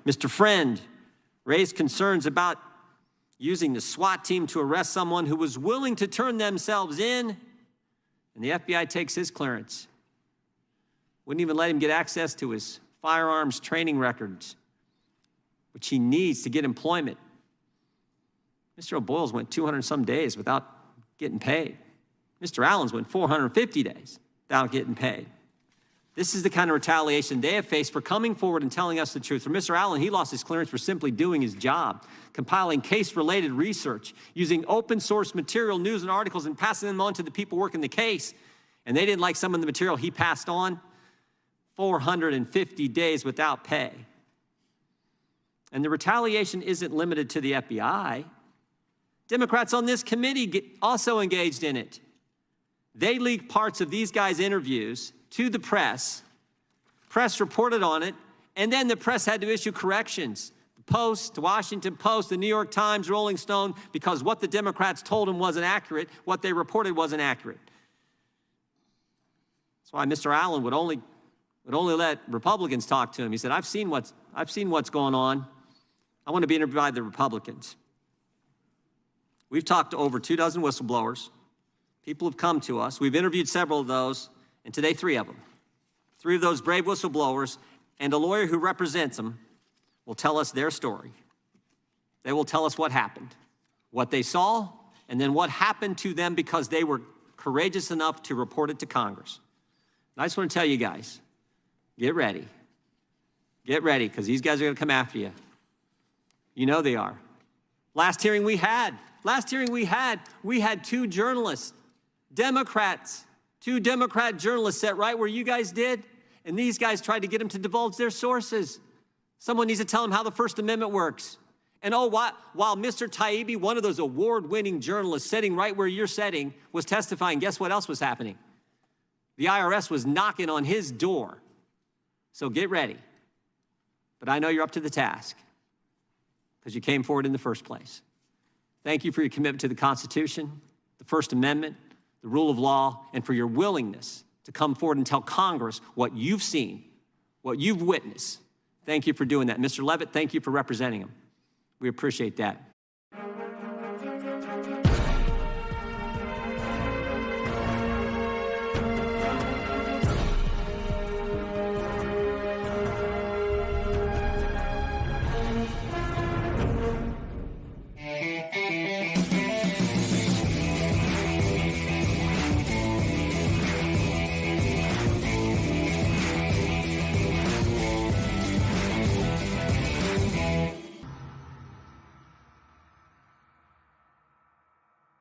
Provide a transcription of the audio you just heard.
Mr. Friend raised concerns about using the SWAT team to arrest someone who was willing to turn themselves in, and the FBI takes his clearance. Wouldn't even let him get access to his firearms training records, which he needs to get employment. Mr. O'Boyle's went 200-some days without getting paid. Mr. Allen's went 450 days without getting paid. This is the kind of retaliation they have faced for coming forward and telling us the truth. For Mr. Allen, he lost his clearance for simply doing his job, compiling case-related research, using open-source material, news, and articles, and passing them on to the people working the case. And they didn't like some of the material he passed on. 450 days without pay. And the retaliation isn't limited to the FBI. Democrats on this committee also engaged in it. They leaked parts of these guys' interviews to the press. Press reported on it, and then the press had to issue corrections. The Post, the Washington Post, the New York Times, Rolling Stone, because what the Democrats told them wasn't accurate, what they reported wasn't accurate. That's why Mr. Allen would only let Republicans talk to him. He said, I've seen what's going on. I want to be interviewed by the Republicans. We've talked to over 24 whistleblowers. People have come to us. We've interviewed several of those, and today 3 of them. 3 of those brave whistleblowers and a lawyer who represents them will tell us their story. They will tell us what happened, what they saw, and then what happened to them because they were courageous enough to report it to Congress. And I just want to tell you guys, get ready. Get ready, because these guys are going to come after you. You know they are. Last hearing we had 2 journalists, Democrats, 2 Democrat journalists sat right where you guys did, and these guys tried to get them to divulge their sources. Someone needs to tell them how the First Amendment works. And while Mr. Taibbi, one of those award-winning journalists sitting right where you're sitting, was testifying, guess what else was happening? The IRS was knocking on his door. So get ready. But I know you're up to the task because you came forward in the first place. Thank you for your commitment to the Constitution, the First Amendment, the rule of law, and for your willingness to come forward and tell Congress what you've seen, what you've witnessed. Thank you for doing that. Mr. Levitt, thank you for representing him. We appreciate that.